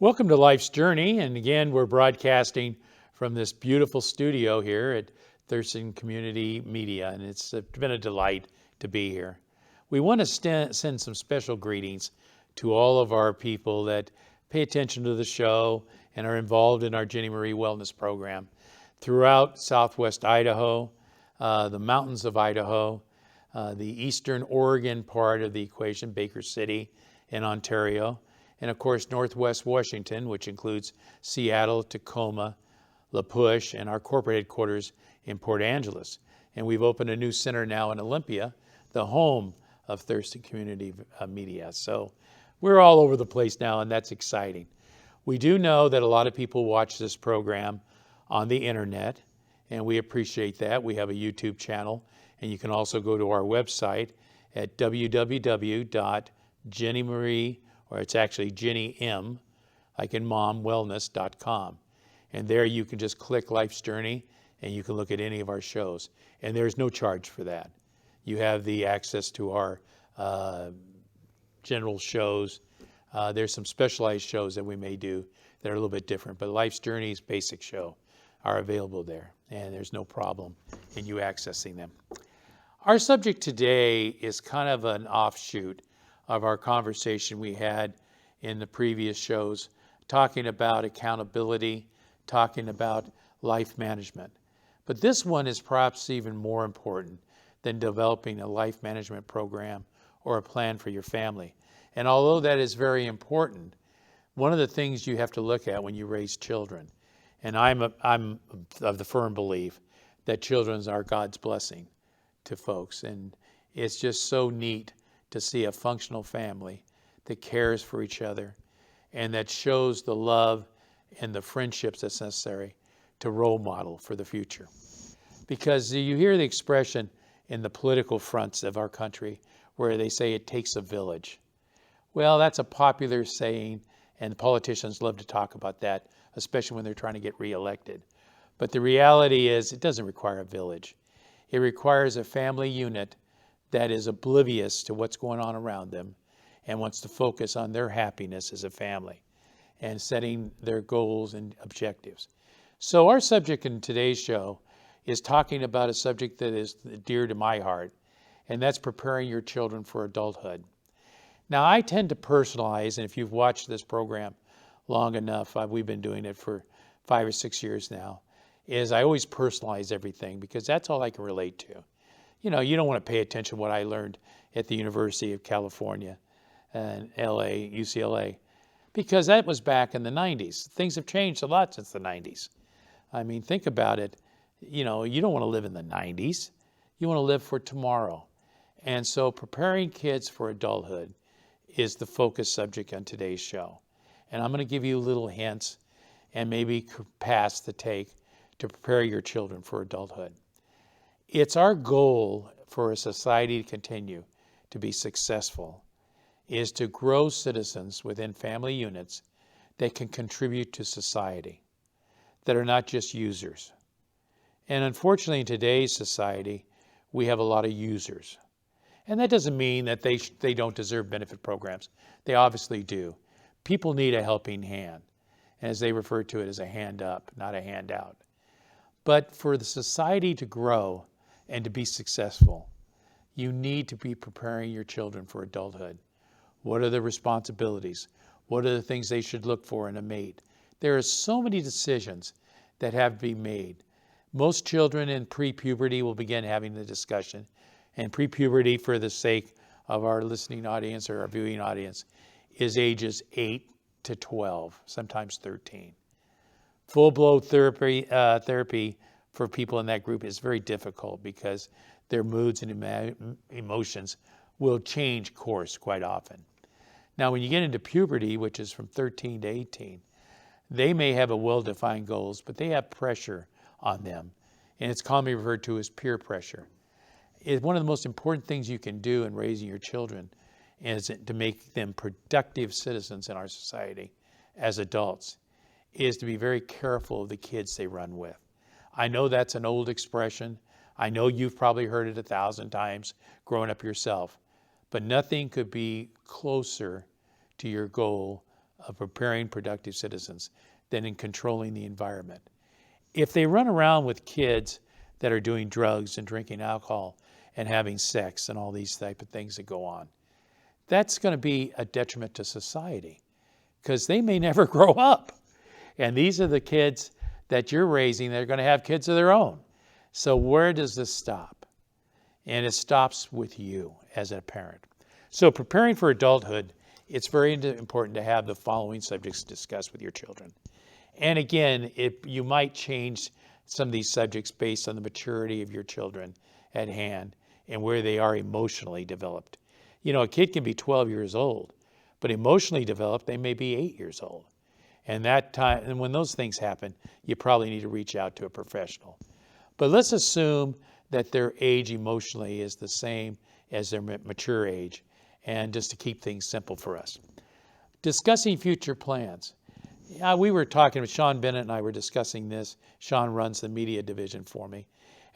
Welcome to Life's Journey, and again, we're broadcasting from this beautiful studio here at Thurston Community Media, and it's been a delight to be here. We want to send some special greetings to all of our people that pay attention to the show and are involved in our Jenny Marie Wellness Program throughout Southwest Idaho, the mountains of Idaho, the eastern Oregon part of the equation, Baker City in Ontario, and of course Northwest Washington, which includes Seattle, Tacoma, La Push, and our corporate headquarters in Port Angeles. And we've opened a new center now in Olympia, the home of Thurston Community Media. So we're all over the place now, and that's exciting. We do know that a lot of people watch this program on the internet, and we appreciate that. We have a YouTube channel, and you can also go to our website at www.jennymarie, or it's actually Jenny M, like in mom, wellness.com. And there you can just click Life's Journey and you can look at any of our shows. And there's no charge for that. You have the access to our general shows. There's some specialized shows that we may do that are a little bit different, but Life's Journey's basic show are available there, and there's no problem in you accessing them. Our subject today is kind of an offshoot of our conversation we had in the previous shows, talking about accountability, talking about life management. But this one is perhaps even more important than developing a life management program or a plan for your family. And although that is very important, one of the things you have to look at when you raise children, and I'm of the firm belief that children are God's blessing to folks, and it's just so neat to see a functional family that cares for each other and that shows the love and the friendships that's necessary to role model for the future. Because you hear the expression in the political fronts of our country where they say it takes a village. Well, that's a popular saying, and politicians love to talk about that, especially when they're trying to get reelected. But the reality is it doesn't require a village. It requires a family unit that is oblivious to what's going on around them and wants to focus on their happiness as a family and setting their goals and objectives. So our subject in today's show is talking about a subject that is dear to my heart, and that's preparing your children for adulthood. Now, I tend to personalize, and if you've watched this program long enough, we've been doing it for 5 or 6 years now, is I always personalize everything because that's all I can relate to. You know, you don't want to pay attention to what I learned at the University of California and UCLA, because that was back in the 90s. Things have changed a lot since the 90s. I mean, think about it. You know, you don't want to live in the 90s. You want to live for tomorrow. And so preparing kids for adulthood is the focus subject on today's show. And I'm going to give you little hints and maybe paths to take to prepare your children for adulthood. It's our goal for a society to continue to be successful is to grow citizens within family units that can contribute to society, that are not just users. And unfortunately, in today's society, we have a lot of users. And that doesn't mean that they don't deserve benefit programs. They obviously do. People need a helping hand, as they refer to it as a hand up, not a handout. But for the society to grow and to be successful, you need to be preparing your children for adulthood. What are the responsibilities? What are the things they should look for in a mate? There are so many decisions that have to be made. Most children in pre-puberty will begin having the discussion. And pre-puberty, for the sake of our listening audience or our viewing audience, is ages 8 to 12, sometimes 13. Full-blown therapy for people in that group is very difficult because their moods and emotions will change course quite often. Now, when you get into puberty, which is from 13 to 18, they may have a well-defined goals, but they have pressure on them, and it's commonly referred to as peer pressure. It's one of the most important things you can do in raising your children is to make them productive citizens in our society as adults, is to be very careful of the kids they run with. I know that's an old expression. I know you've probably heard it 1,000 times growing up yourself, but nothing could be closer to your goal of preparing productive citizens than in controlling the environment. If they run around with kids that are doing drugs and drinking alcohol and having sex and all these type of things that go on, that's going to be a detriment to society because they may never grow up. And these are the kids that you're raising that are going to have kids of their own. So where does this stop? And it stops with you as a parent. So preparing for adulthood, it's very important to have the following subjects discussed with your children. And again, you might change some of these subjects based on the maturity of your children at hand and where they are emotionally developed. You know, a kid can be 12 years old, but emotionally developed, they may be 8 years old. And that time, and when those things happen, you probably need to reach out to a professional. But let's assume that their age emotionally is the same as their mature age, and just to keep things simple for us. Discussing future plans. We were talking with Sean Bennett and I were discussing this. Sean runs the media division for me.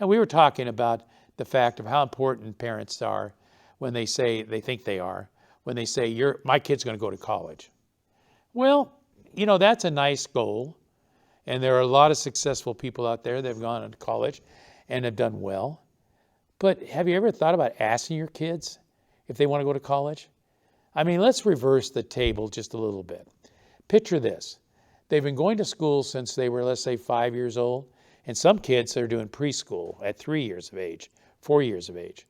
And we were talking about the fact of how important parents are when they say, they think they are, when they say, my kid's going to go to college. Well, you know, that's a nice goal. And there are a lot of successful people out there that have gone to college and have done well. But have you ever thought about asking your kids if they want to go to college? I mean, let's reverse the table just a little bit. Picture this. They've been going to school since they were, let's say, 5 years old. And some kids are doing preschool at 3 years of age, 4 years of age.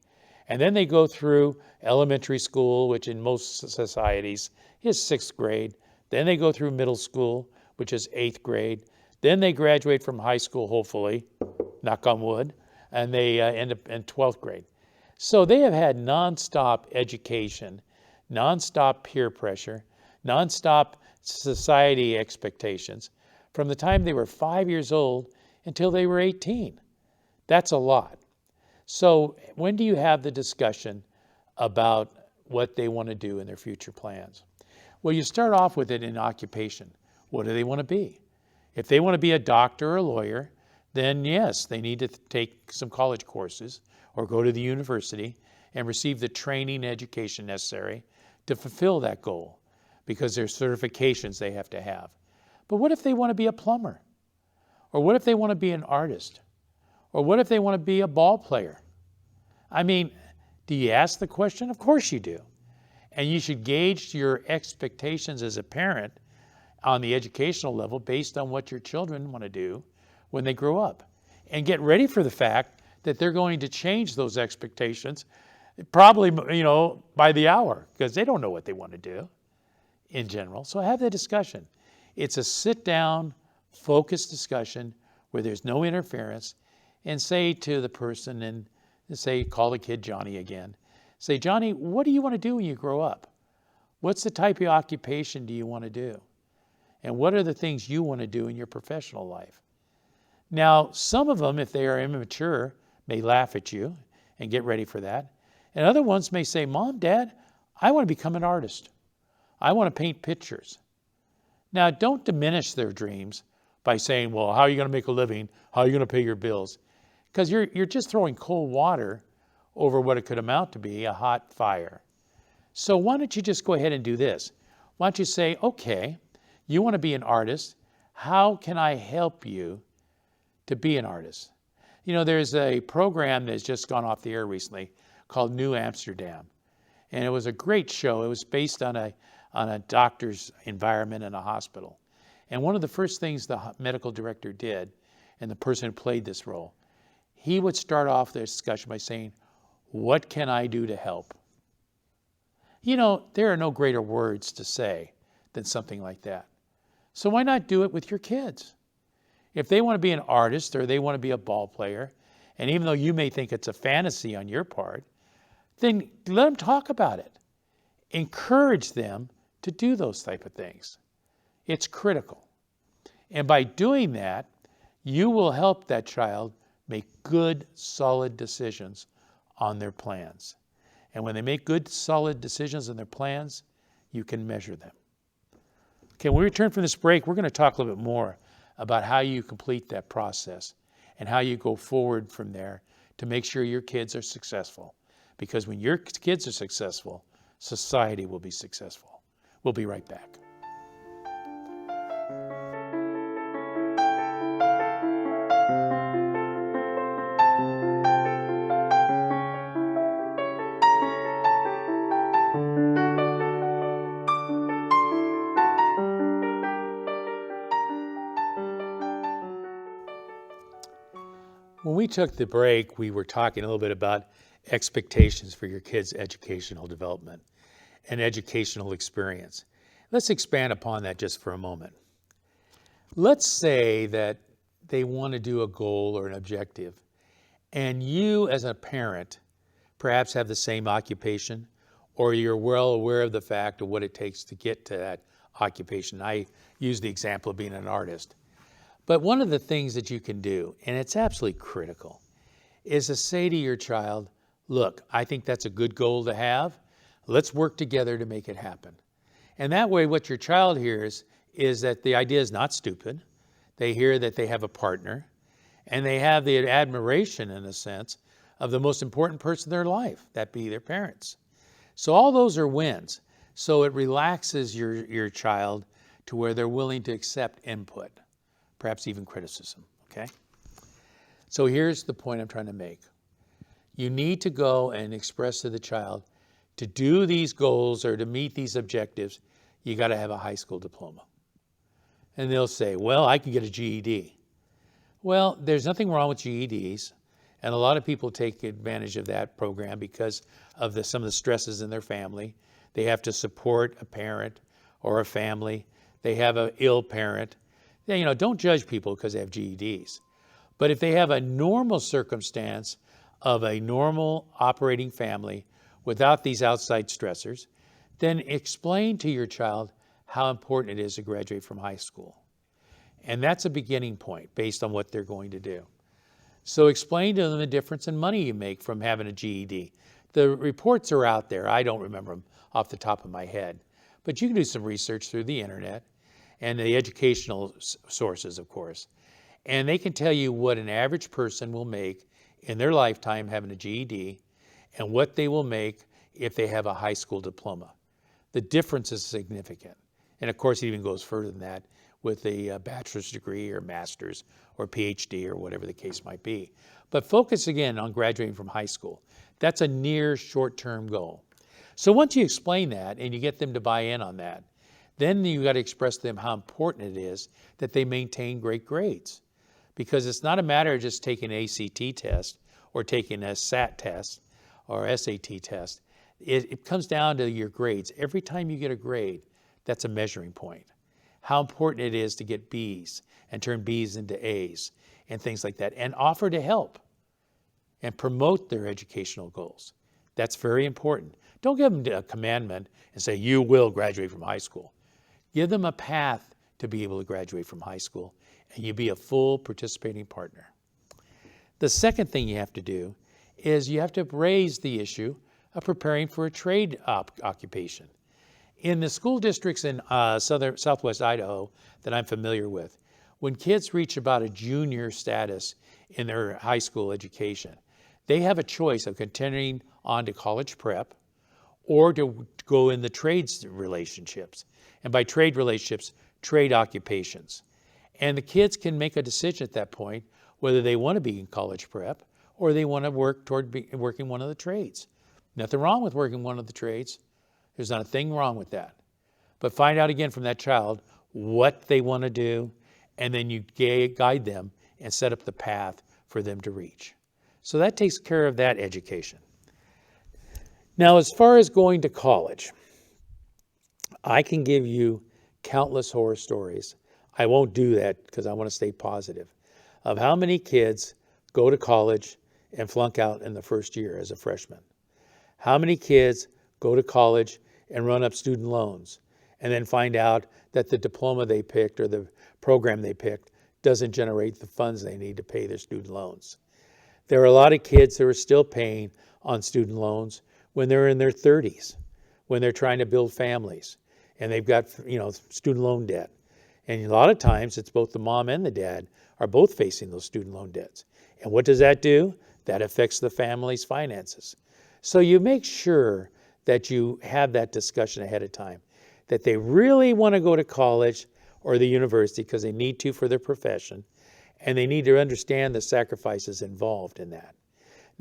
And then they go through elementary school, which in most societies is 6th grade. Then they go through middle school, which is 8th grade. Then they graduate from high school, hopefully, knock on wood, and they end up in 12th grade. So they have had nonstop education, nonstop peer pressure, nonstop society expectations from the time they were 5 years old until they were 18. That's a lot. So when do you have the discussion about what they want to do in their future plans? Well, you start off with it in occupation. What do they want to be? If they want to be a doctor or a lawyer, then yes, they need to take some college courses or go to the university and receive the training and education necessary to fulfill that goal because there's certifications they have to have. But what if they want to be a plumber? Or what if they want to be an artist? Or what if they want to be a ball player? I mean, do you ask the question? Of course you do. And you should gauge your expectations as a parent on the educational level based on what your children want to do when they grow up. And get ready for the fact that they're going to change those expectations probably, by the hour because they don't know what they want to do in general. So have the discussion. It's a sit-down, focused discussion where there's no interference, and say to the person, and say, call the kid Johnny again. Say, Johnny, what do you want to do when you grow up? What's the type of occupation do you want to do? And what are the things you want to do in your professional life? Now, some of them, if they are immature, may laugh at you and get ready for that. And other ones may say, Mom, Dad, I want to become an artist. I want to paint pictures. Now, don't diminish their dreams by saying, well, how are you going to make a living? How are you going to pay your bills? Because you're just throwing cold water over what it could amount to be, a hot fire. So why don't you just go ahead and do this? Why don't you say, okay, you want to be an artist. How can I help you to be an artist? You know, there's a program that's just gone off the air recently called New Amsterdam. And it was a great show. It was based on a doctor's environment in a hospital. And one of the first things the medical director did, and the person who played this role, he would start off the discussion by saying, what can I do to help? You know, there are no greater words to say than something like that. So why not do it with your kids? If they want to be an artist or they want to be a ball player, and even though you may think it's a fantasy on your part, then let them talk about it. Encourage them to do those type of things. It's critical. And by doing that, you will help that child make good, solid decisions on their plans. And when they make good, solid decisions on their plans, you can measure them. Okay, when we return from this break, we're going to talk a little bit more about how you complete that process and how you go forward from there to make sure your kids are successful. Because when your kids are successful, society will be successful. We'll be right back. we took the break, we were talking a little bit about expectations for your kids' educational development and educational experience. Let's expand upon that just for a moment. Let's say that they want to do a goal or an objective, and you as a parent perhaps have the same occupation, or you're well aware of the fact of what it takes to get to that occupation. I use the example of being an artist. But one of the things that you can do, and it's absolutely critical, is to say to your child, look, I think that's a good goal to have. Let's work together to make it happen. And that way what your child hears is that the idea is not stupid. They hear that they have a partner, and they have the admiration, in a sense, of the most important person in their life, that be their parents. So all those are wins. So it relaxes your child to where they're willing to accept input, perhaps even criticism, okay? So here's the point I'm trying to make. You need to go and express to the child, to do these goals or to meet these objectives, you got to have a high school diploma. And they'll say, well, I can get a GED. Well, there's nothing wrong with GEDs. And a lot of people take advantage of that program because of some of the stresses in their family. They have to support a parent or a family. They have an ill parent. Don't judge people because they have GEDs. But if they have a normal circumstance of a normal operating family without these outside stressors, then explain to your child how important it is to graduate from high school. And that's a beginning point based on what they're going to do. So explain to them the difference in money you make from having a GED. The reports are out there. I don't remember them off the top of my head. But you can do some research through the internet and the educational sources, of course. And they can tell you what an average person will make in their lifetime having a GED and what they will make if they have a high school diploma. The difference is significant. And of course, it even goes further than that with a bachelor's degree or master's or PhD or whatever the case might be. But focus again on graduating from high school. That's a near short-term goal. So once you explain that and you get them to buy in on that, then you got to express to them how important it is that they maintain great grades. Because it's not a matter of just taking an ACT test or taking a SAT test or SAT test. It comes down to your grades. Every time you get a grade, that's a measuring point. How important it is to get B's and turn B's into A's and things like that, and offer to help and promote their educational goals. That's very important. Don't give them a commandment and say, you will graduate from high school. Give them a path to be able to graduate from high school, and you be a full participating partner. The second thing you have to do is you have to raise the issue of preparing for a trade occupation. In the school districts in southwest Idaho that I'm familiar with, when kids reach about a junior status in their high school education, they have a choice of continuing on to college prep or to go in the trades relationships. And by trade relationships, trade occupations. And the kids can make a decision at that point whether they want to be in college prep or they want to work toward working one of the trades. Nothing wrong with working one of the trades. There's not a thing wrong with that. But find out again from that child what they want to do, and then you guide them and set up the path for them to reach. So that takes care of that education. Now, as far as going to college, I can give you countless horror stories. I won't do that because I want to stay positive, of how many kids go to college and flunk out in the first year as a freshman. How many kids go to college and run up student loans and then find out that the diploma they picked or the program they picked doesn't generate the funds they need to pay their student loans. There are a lot of kids who are still paying on student loans when they're in their 30s, when they're trying to build families and they've got, student loan debt. And a lot of times it's both the mom and the dad are both facing those student loan debts. And what does that do? That affects the family's finances. So you make sure that you have that discussion ahead of time, that they really want to go to college or the university because they need to for their profession, and they need to understand the sacrifices involved in that.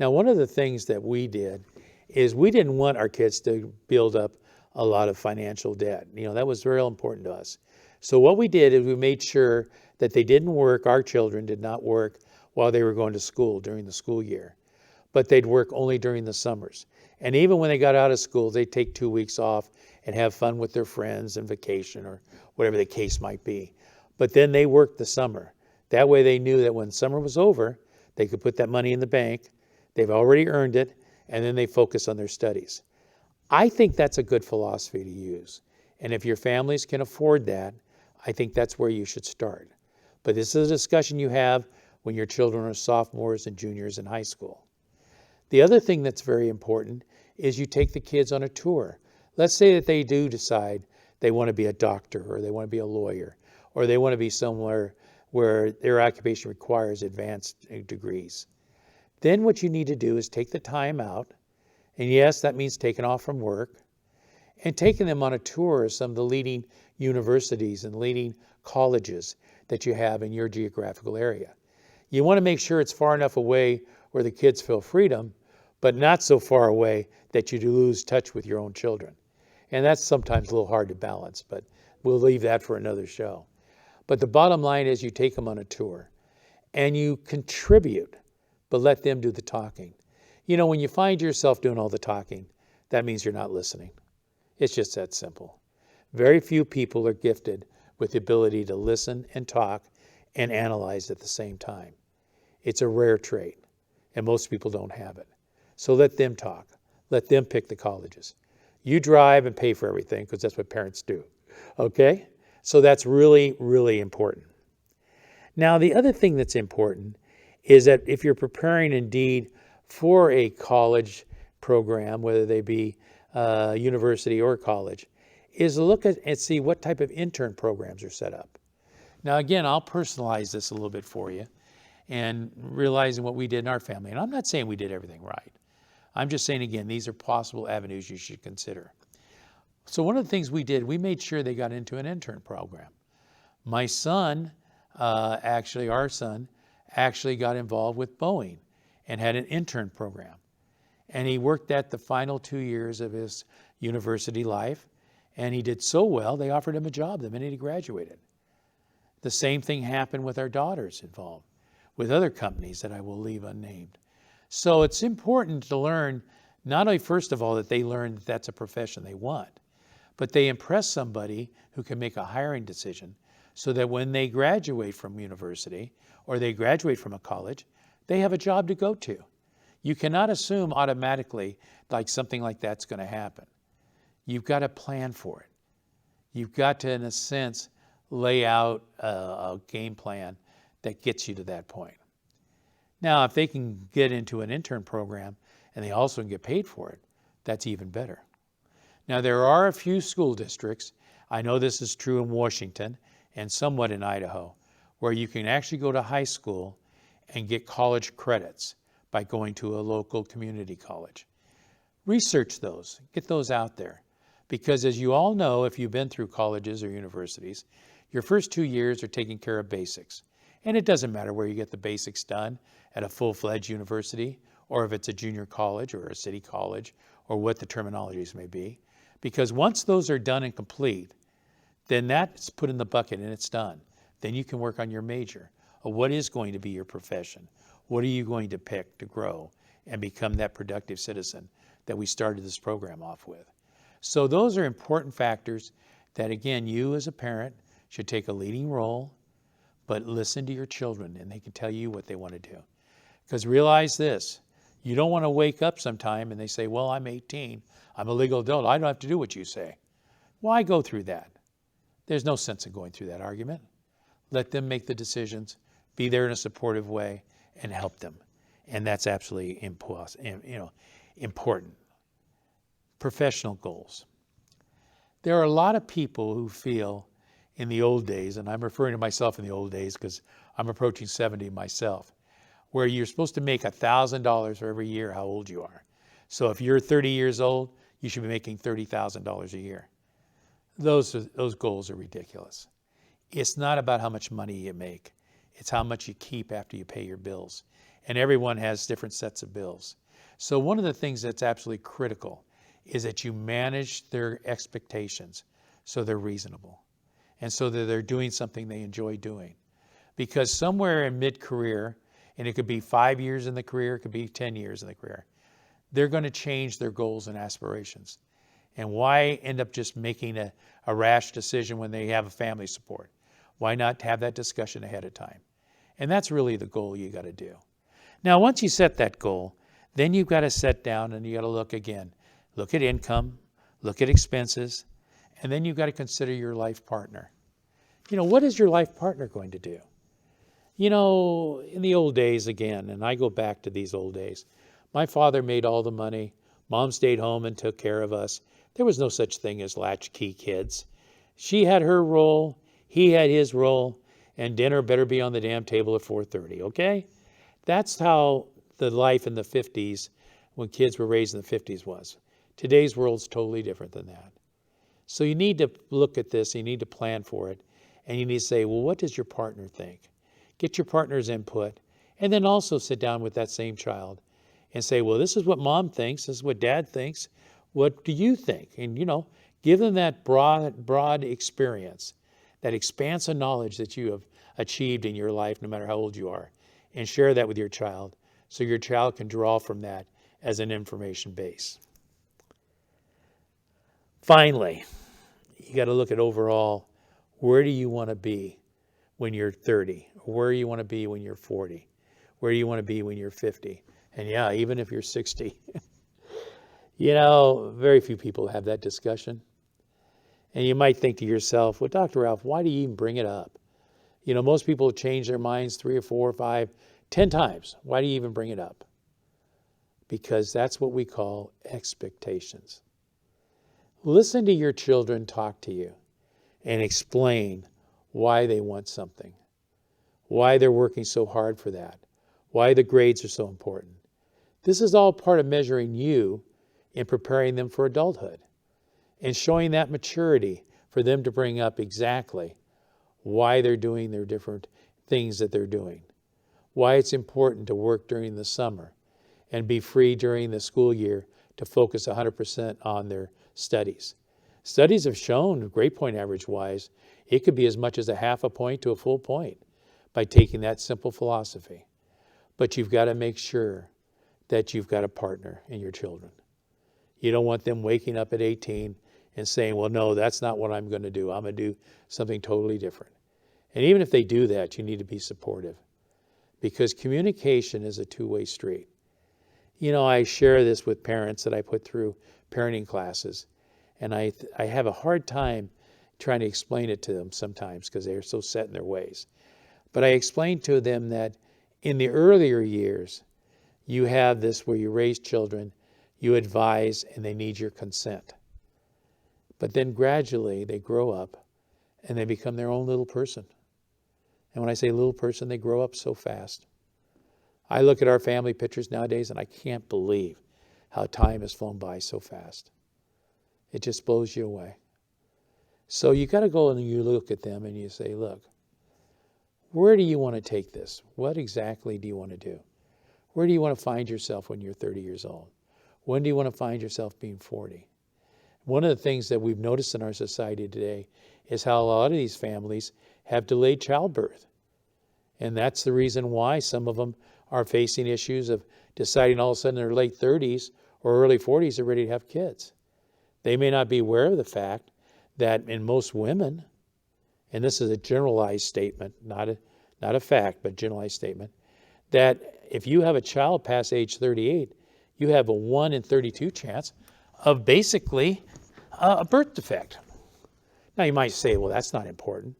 Now, one of the things that we did is we didn't want our kids to build up a lot of financial debt. That was real important to us. So what we did is we made sure that they didn't work, our children did not work while they were going to school during the school year. But they'd work only during the summers. And even when they got out of school, they'd take 2 weeks off and have fun with their friends and vacation or whatever the case might be. But then they worked the summer. That way they knew that when summer was over, they could put that money in the bank. They've already earned it, and then they focus on their studies. I think that's a good philosophy to use. And if your families can afford that, I think that's where you should start. But this is a discussion you have when your children are sophomores and juniors in high school. The other thing that's very important is you take the kids on a tour. Let's say that they do decide they want to be a doctor, or they want to be a lawyer, or they want to be somewhere where their occupation requires advanced degrees. Then what you need to do is take the time out, and yes, that means taking off from work, and taking them on a tour of some of the leading universities and leading colleges that you have in your geographical area. You want to make sure it's far enough away where the kids feel freedom, but not so far away that you lose touch with your own children. And that's sometimes a little hard to balance, but we'll leave that for another show. But the bottom line is you take them on a tour and you contribute, but let them do the talking. You know, when you find yourself doing all the talking, that means you're not listening. It's just that simple. Very few people are gifted with the ability to listen and talk and analyze at the same time. It's a rare trait, and most people don't have it. So let them talk. Let them pick the colleges. You drive and pay for everything, because that's what parents do. Okay? So that's really, really important. Now, the other thing that's important is that if you're preparing indeed for a college program, whether they be university or college, is look at and see what type of intern programs are set up. Now, again, I'll personalize this a little bit for you, and realizing what we did in our family. And I'm not saying we did everything right. I'm just saying, again, these are possible avenues you should consider. So one of the things we did, we made sure they got into an intern program. My son, our son, actually got involved with Boeing and had an intern program. And he worked that the final 2 years of his university life, and he did so well, they offered him a job the minute he graduated. The same thing happened with our daughters involved, with other companies that I will leave unnamed. So it's important to learn, not only first of all that they learn that that's a profession they want, but they impress somebody who can make a hiring decision so that when they graduate from university or they graduate from a college, they have a job to go to. You cannot assume automatically like something like that's going to happen. You've got to plan for it. You've got to, in a sense, lay out a game plan that gets you to that point. Now, if they can get into an intern program and they also can get paid for it, that's even better. Now, there are a few school districts, I know this is true in Washington and somewhat in Idaho, where you can actually go to high school and get college credits by going to a local community college. Research those, get those out there. Because as you all know, if you've been through colleges or universities, your first 2 years are taking care of basics. And it doesn't matter where you get the basics done, at a full-fledged university, or if it's a junior college or a city college, or what the terminologies may be. Because once those are done and complete, then that's put in the bucket and it's done. Then you can work on your major, or what is going to be your profession. What are you going to pick to grow and become that productive citizen that we started this program off with? So those are important factors that, again, you as a parent should take a leading role, but listen to your children and they can tell you what they want to do. Because realize this, you don't want to wake up sometime and they say, well, I'm 18, I'm a legal adult, I don't have to do what you say. Why go through that? There's no sense in going through that argument. Let them make the decisions, be there in a supportive way, and help them. And that's absolutely important. Professional goals. There are a lot of people who feel in the old days, and I'm referring to myself in the old days because I'm approaching 70 myself, where you're supposed to make $1,000 for every year how old you are. So if you're 30 years old, you should be making $30,000 a year. Those goals are ridiculous. It's not about how much money you make. It's how much you keep after you pay your bills. And everyone has different sets of bills. So one of the things that's absolutely critical is that you manage their expectations so they're reasonable and so that they're doing something they enjoy doing. Because somewhere in mid-career, and it could be 5 years in the career, it could be 10 years in the career. They're going to change their goals and aspirations. And why end up just making a rash decision when they have a family support? Why not have that discussion ahead of time? And that's really the goal you got to do. Now, once you set that goal, then you've got to sit down and you got to look again. Look at income, look at expenses, and then you've got to consider your life partner. What is your life partner going to do? In the old days again, and I go back to these old days, my father made all the money. Mom stayed home and took care of us. There was no such thing as latchkey kids. She had her role, he had his role, and dinner better be on the damn table at 4:30, okay? That's how the life in the 50s, when kids were raised in the 50s, was. Today's world's totally different than that. So you need to look at this, you need to plan for it, and you need to say, well, what does your partner think? Get your partner's input, and then also sit down with that same child and say, well, this is what mom thinks, this is what dad thinks, what do you think? And, give them that broad experience, that expanse of knowledge that you have achieved in your life, no matter how old you are, and share that with your child so your child can draw from that as an information base. Finally, you got to look at overall, where do you want to be when you're 30? Where do you want to be when you're 40? Where do you want to be when you're 50? And yeah, even if you're 60. Very few people have that discussion. And you might think to yourself, well, Dr. Ralph, why do you even bring it up? Most people change their minds 3 or 4 or 5, 10 times. Why do you even bring it up? Because that's what we call expectations. Listen to your children talk to you and explain why they want something, why they're working so hard for that, why the grades are so important. This is all part of measuring you and preparing them for adulthood and showing that maturity for them to bring up exactly why they're doing their different things that they're doing, why it's important to work during the summer and be free during the school year to focus 100% on their studies. Studies have shown, grade point average wise, it could be as much as a half a point to a full point by taking that simple philosophy. But you've got to make sure that you've got a partner in your children. You don't want them waking up at 18 and saying, well, no, that's not what I'm going to do. I'm going to do something totally different. And even if they do that, you need to be supportive because communication is a two-way street. I share this with parents that I put through parenting classes, and I have a hard time trying to explain it to them sometimes because they're so set in their ways. But I explain to them that in the earlier years, you have this where you raise children, you advise, and they need your consent. But then gradually they grow up and they become their own little person. And when I say little person, they grow up so fast. I look at our family pictures nowadays and I can't believe how time has flown by so fast. It just blows you away. So you got to go and you look at them and you say, look, where do you want to take this? What exactly do you want to do? Where do you want to find yourself when you're 30 years old? When do you want to find yourself being 40? One of the things that we've noticed in our society today is how a lot of these families have delayed childbirth. And that's the reason why some of them are facing issues of deciding all of a sudden in their late 30s or early 40s they're ready to have kids. They may not be aware of the fact that in most women, and this is a generalized statement, not a fact, but generalized statement, that if you have a child past age 38, you have a 1 in 32 chance of basically a birth defect. Now you might say, well, that's not important,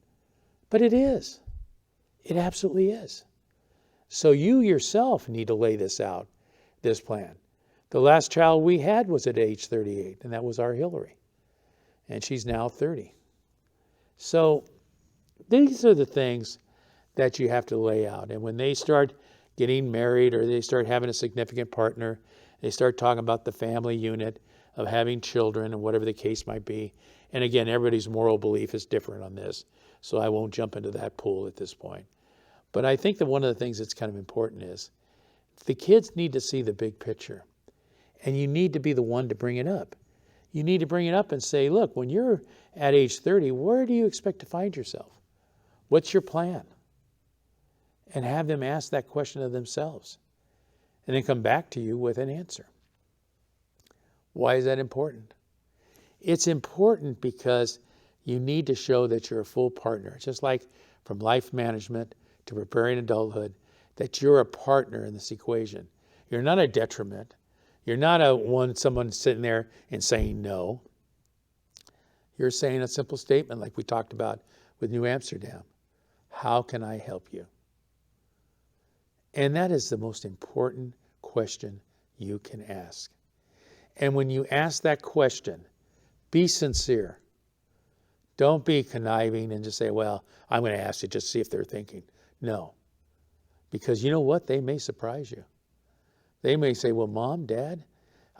but it is. It absolutely is. So you yourself need to lay this out, this plan. The last child we had was at age 38, and that was our Hillary. And she's now 30. So these are the things that you have to lay out. And when they start getting married or they start having a significant partner, they start talking about the family unit of having children and whatever the case might be. And again, everybody's moral belief is different on this, so I won't jump into that pool at this point. But I think that one of the things that's kind of important is the kids need to see the big picture. And you need to be the one to bring it up. You need to bring it up and say, look, when you're at age 30, where do you expect to find yourself? What's your plan? and have them ask that question of themselves and then come back to you with an answer. Why is that important? It's important because you need to show that you're a full partner, just like from life management to preparing adulthood, that you're a partner in this equation. You're not a detriment. You're not someone sitting there and saying no. You're saying a simple statement like we talked about with New Amsterdam. How can I help you? And that is the most important question you can ask. And when you ask that question, be sincere. Don't be conniving and just say, well, I'm going to ask you just to see if they're thinking. No. Because you know what? They may surprise you. They may say, well, Mom, Dad,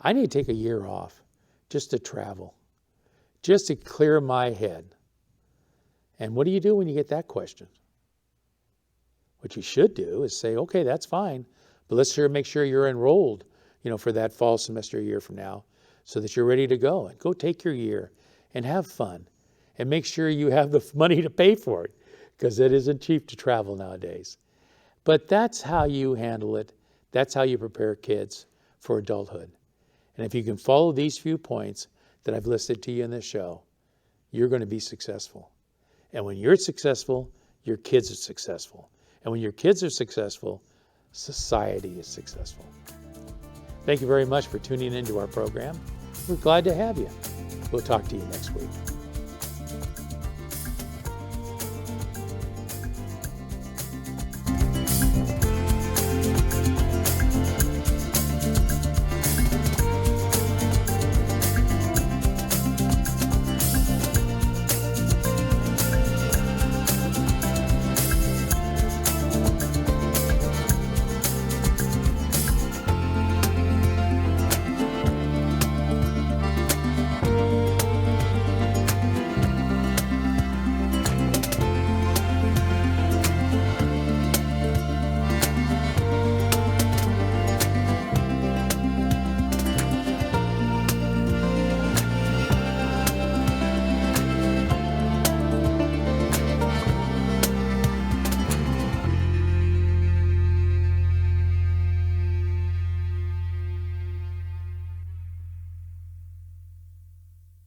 I need to take a year off just to travel, just to clear my head. And what do you do when you get that question? What you should do is say, okay, that's fine, but let's make sure you're enrolled, for that fall semester a year from now so that you're ready to go. And go take your year and have fun and make sure you have the money to pay for it because it isn't cheap to travel nowadays. But that's how you handle it. That's how you prepare kids for adulthood. And if you can follow these few points that I've listed to you in this show, you're going to be successful. And when you're successful, your kids are successful. And when your kids are successful, society is successful. Thank you very much for tuning into our program. We're glad to have you. We'll talk to you next week.